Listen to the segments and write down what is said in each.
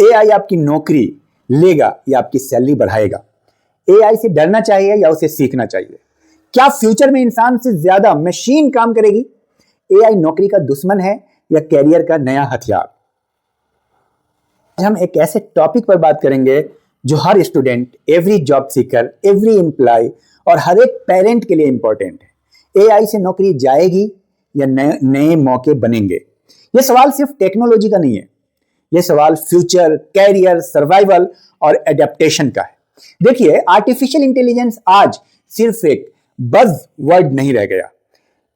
AI आपकी नौकरी लेगा या आपकी सैलरी बढ़ाएगा? एआई से डरना चाहिए या उसे सीखना चाहिए? क्या फ्यूचर में इंसान से ज्यादा मशीन काम करेगी? एआई नौकरी का दुश्मन है या कैरियर का नया हथियार? आज हम एक ऐसे टॉपिक पर बात करेंगे जो हर student, every job seeker, every employee और हर एक पेरेंट के लिए इंपॉर्टेंट है। एआई से नौकरी जाएगी या नए मौके बनेंगे? यह सवाल सिर्फ टेक्नोलॉजी का नहीं है, यह सवाल फ्यूचर, कैरियर, सर्वाइवल और एडेप्टेशन का है। देखिए, आर्टिफिशियल इंटेलिजेंस आज सिर्फ एक बज़ वर्ड नहीं रह गया।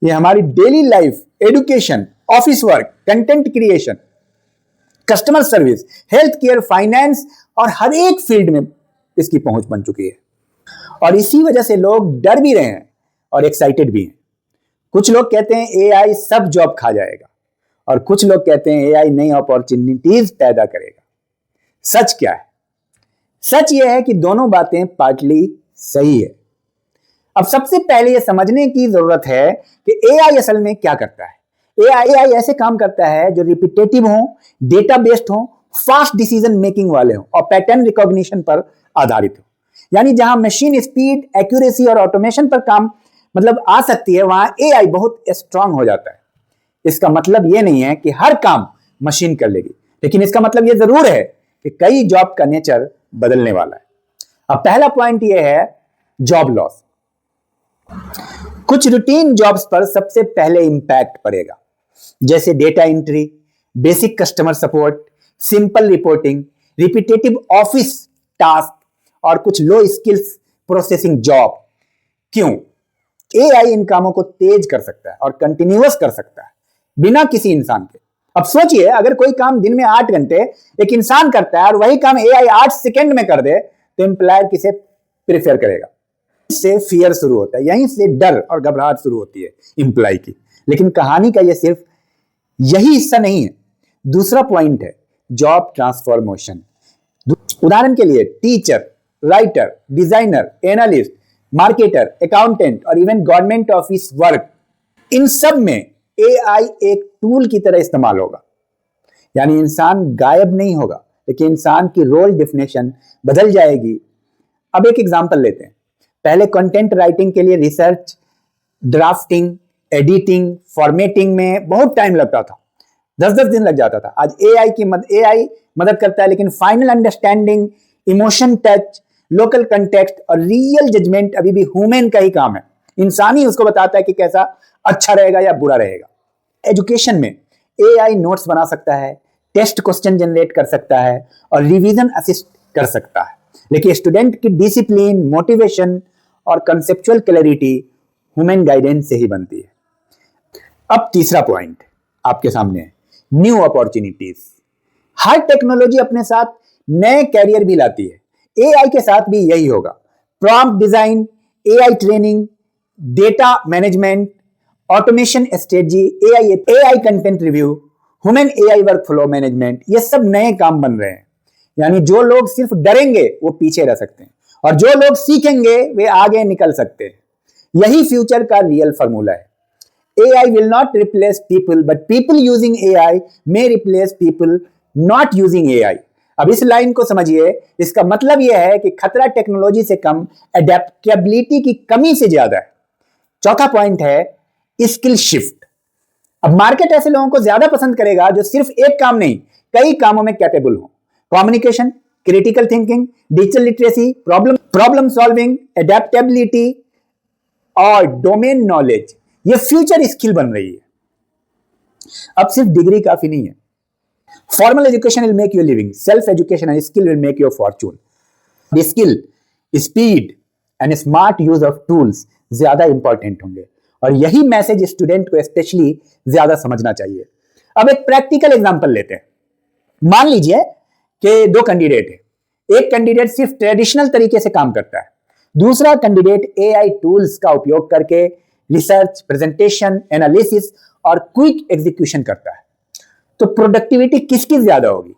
यह हमारी daily life, education, office work, content creation, customer service, health care, finance और हर एक फील्ड में इसकी पहुंच बन चुकी है। और इसी वजह से लोग डर भी रहे हैं और एक्साइटेड भी हैं। कुछ लोग कहते हैं एआई सब जॉब खा जाएगा और कुछ लोग कहते हैं एआई नई अपॉर्चुनिटीज पैदा करेगा। सच क्या है? सच यह है कि दोनों बातें पार्टली सही है। अब सबसे पहले यह समझने की जरूरत है कि एआई असल में क्या करता है। एआई ऐसे काम करता है जो रिपीटेटिव हो, डेटा बेस्ड हो, फास्ट डिसीजन मेकिंग वाले हो और पैटर्न रिकॉग्निशन पर आधारित हो। यानी जहां मशीन स्पीड, एक्यूरेसी और ऑटोमेशन पर काम आ सकती है, वहां एआई बहुत स्ट्रांग हो जाता है। इसका मतलब यह नहीं है कि हर काम मशीन कर लेगी, लेकिन इसका मतलब यह जरूर है कि कई जॉब का नेचर बदलने वाला है। अब पहला पॉइंट यह है जॉब लॉस। कुछ रूटीन जॉब्स पर सबसे पहले इंपैक्ट पड़ेगा, जैसे data entry, basic customer support, simple reporting, repetitive office task और कुछ लो स्किल्स प्रोसेसिंग जॉब। क्यों? एआई इन कामों को तेज कर सकता है और कंटिन्यूअस कर सकता है बिना किसी इंसान के। अब सोचिए, अगर कोई काम दिन में 8 घंटे एक इंसान करता है और वही काम एआई 8 सेकंड में कर दे, तो एम्प्लॉयर किसे प्रेफर करेगा? इससे फियर शुरू होता है, यहीं से डर और घबराहट शुरू होती है एम्प्लॉय की। लेकिन कहानी का यह सिर्फ यही हिस्सा नहीं है। दूसरा पॉइंट है जॉब ट्रांसफॉर्मेशन। उदाहरण के लिए teacher, writer, designer, analyst, marketer, accountant और इवन गवर्नमेंट ऑफिस वर्क, इन सब में एआई एक टूल की तरह इस्तेमाल होगा। यानी इंसान गायब नहीं होगा, लेकिन इंसान की रोल डेफिनेशन बदल जाएगी। अब एक एग्जांपल लेते हैं। पहले कंटेंट राइटिंग के लिए रिसर्च, ड्राफ्टिंग, एडिटिंग, फॉर्मेटिंग में बहुत टाइम लगता था, 10-10 दिन लग जाता था। आज एआई मदद करता है, लेकिन final understanding, emotion touch, local context और रियल जजमेंट अभी भी ह्यूमन का ही काम है। इंसान ही उसको बताता है कि कैसा अच्छा रहेगा या बुरा रहेगा। एजुकेशन में एआई नोट्स बना सकता है, टेस्ट क्वेश्चन जनरेट कर सकता है और रिवीजन असिस्ट कर सकता है, लेकिन स्टूडेंट की डिसिप्लिन, मोटिवेशन और कंसेप्चुअल क्लैरिटी ह्यूमन गाइडेंस से ही बनती है। अब तीसरा पॉइंट आपके सामने है, न्यू अपॉर्चुनिटीज। हर टेक्नोलॉजी अपने साथ नए कैरियर भी लाती है। एआई के साथ भी यही होगा। Prompt design, AI training, data management, automation strategy, AI content review, human AI workflow management, ये सब नए काम बन रहे हैं। यानी जो लोग सिर्फ डरेंगे वो पीछे रह सकते हैं और जो लोग सीखेंगे वे आगे निकल सकते हैं। यही फ्यूचर का रियल फॉर्मूला है। AI will not replace people, but people using AI may replace people not using AI. अब इस लाइन को समझिए। इसका मतलब यह है कि खतरा टेक्नोलॉजी से कम, एडेप्टेबिलिटी की कमी से ज्यादा है। चौथा पॉइंट है स्किल शिफ्ट। अब मार्केट ऐसे लोगों को ज्यादा पसंद करेगा जो सिर्फ एक काम नहीं, कई कामों में कैपेबल हो। Communication, critical thinking, digital literacy, problem solving, adaptability और डोमेन नॉलेज, ये फ्यूचर स्किल बन रही है। अब सिर्फ डिग्री काफी नहीं है। Formal education will make you living, self education and skill will make your Fortune. Skill, speed and smart use of tools ज्यादा इंपॉर्टेंट होंगे और यही मैसेज स्टूडेंट को स्पेशली ज्यादा समझना चाहिए। अब एक प्रैक्टिकल एग्जांपल लेते हैं। मान लीजिए कि 2 कैंडिडेट है। एक कैंडिडेट सिर्फ ट्रेडिशनल तरीके से काम करता है, दूसरा कैंडिडेट एआई टूल्स का उपयोग करके रिसर्च, प्रेजेंटेशन, एनालिसिस और क्विक एग्जीक्यूशन करता है। तो प्रोडक्टिविटी किसकी ज्यादा होगी?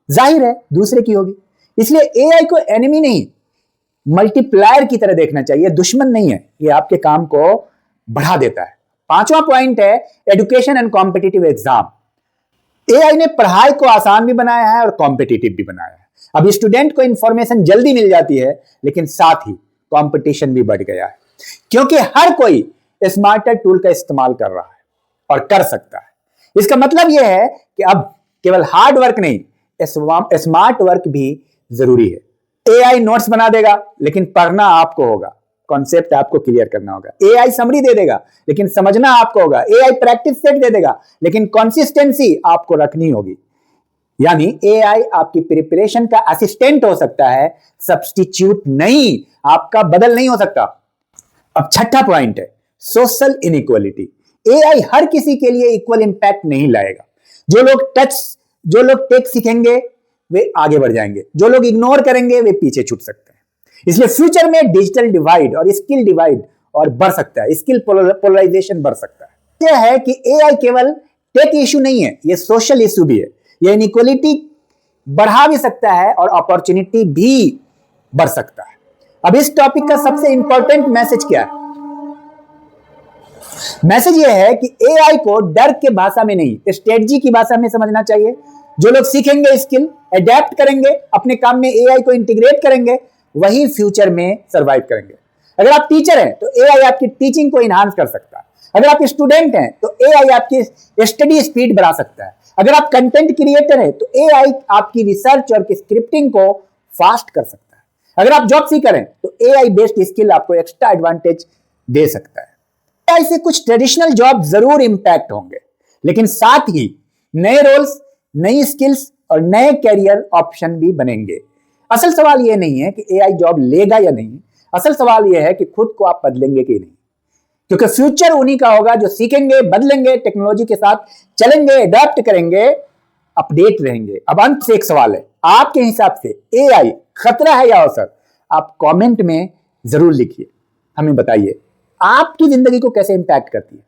जाहिर है दूसरे की होगी। इसलिए एआई को एनिमी नहीं, मल्टीप्लायर की तरह देखना चाहिए, दुश्मन नहीं है। ये आपके काम को बढ़ा देता है। 5वां पॉइंट है education and competitive exam. AI ने पढ़ाई को आसान भी बनाया है और कॉम्पिटिटिव भी बनाया है। अब स्टूडेंट को इंफॉर्मेशन जल्दी मिल जाती है, लेकिन साथ ही कंपटीशन भी बढ़ गया है, क्योंकि हर कोई स्मार्टर टूल का इस्तेमाल कर रहा है और कर सकता है। इसका मतलब यह है कि अब केवल हार्ड वर्क नहीं, स्मार्ट वर्क भी जरूरी है। एआई नोट्स बना देगा, लेकिन पढ़ना आपको होगा, कॉन्सेप्ट आपको क्लियर करना होगा। एआई समरी दे देगा, लेकिन समझना आपको होगा। एआई प्रैक्टिस सेट दे देगा, लेकिन कंसिस्टेंसी आपको रखनी होगी। यानी एआई आपकी प्रिपरेशन का असिस्टेंट हो सकता है, सब्स्टिट्यूट नहीं, आपका बदल नहीं हो सकता। अब छठा पॉइंट है सोशल इनइक्वालिटी। एआई हर किसी के लिए इक्वल इंपैक्ट नहीं लाएगा। जो लोग टेक सीखेंगे वे आगे बढ़ जाएंगे, जो लोग इग्नोर करेंगे वे पीछे छूट सकते हैं। इसलिए फ्यूचर में डिजिटल डिवाइड और स्किल डिवाइड और बढ़ सकता है, स्किल पोलराइजेशन बढ़ सकता है। यह है कि एआई केवल टेक इशू नहीं है, यह सोशल इशू भी है। यह इनइक्वालिटी बढ़ा भी सकता है और अपॉर्चुनिटी भी बढ़ सकता है। अब इस टॉपिक का सबसे इंपॉर्टेंट मैसेज क्या है? मैसेज यह है कि एआई को डर के भाषा में नहीं, स्ट्रेटजी की भाषा में समझना चाहिए। जो लोग सीखेंगे स्किल, अडेप्ट करेंगे, अपने काम में एआई को इंटीग्रेट करेंगे, वही फ्यूचर में सरवाइव करेंगे। अगर आप टीचर हैं तो एआई आपकी टीचिंग को इनहांस कर सकता है। अगर आप स्टूडेंट हैं तो एआई आपकी स्टडी स्पीड बढ़ा सकता है। अगर आप कंटेंट क्रिएटर हैं तो एआई आपकी रिसर्च और स्क्रिप्टिंग को फास्ट कर सकता है। अगर आप जॉब सीकर हैं तो एआई बेस्ड स्किल आपको एक्स्ट्रा एडवांटेज दे सकता है। एआई से कुछ ट्रेडिशनल जॉब जरूर इंपैक्ट होंगे, लेकिन साथ ही नए रोल्स, नई स्किल्स और नए कैरियर ऑप्शन भी बनेंगे। असल सवाल यह नहीं है कि एआई जॉब लेगा या नहीं, असल सवाल यह है कि खुद को आप बदलेंगे कि नहीं, क्योंकि फ्यूचर उन्हीं का होगा जो सीखेंगे, बदलेंगे, टेक्नोलॉजी के साथ चलेंगे, अडॉप्ट करेंगे, अपडेट रहेंगे। अब अंत से एक सवाल है, आपके हिसाब से एआई खतरा है या अवसर? आप कमेंट में जरूर लिखिए, हमें बताइए आपकी जिंदगी को कैसे इंपैक्ट करती है।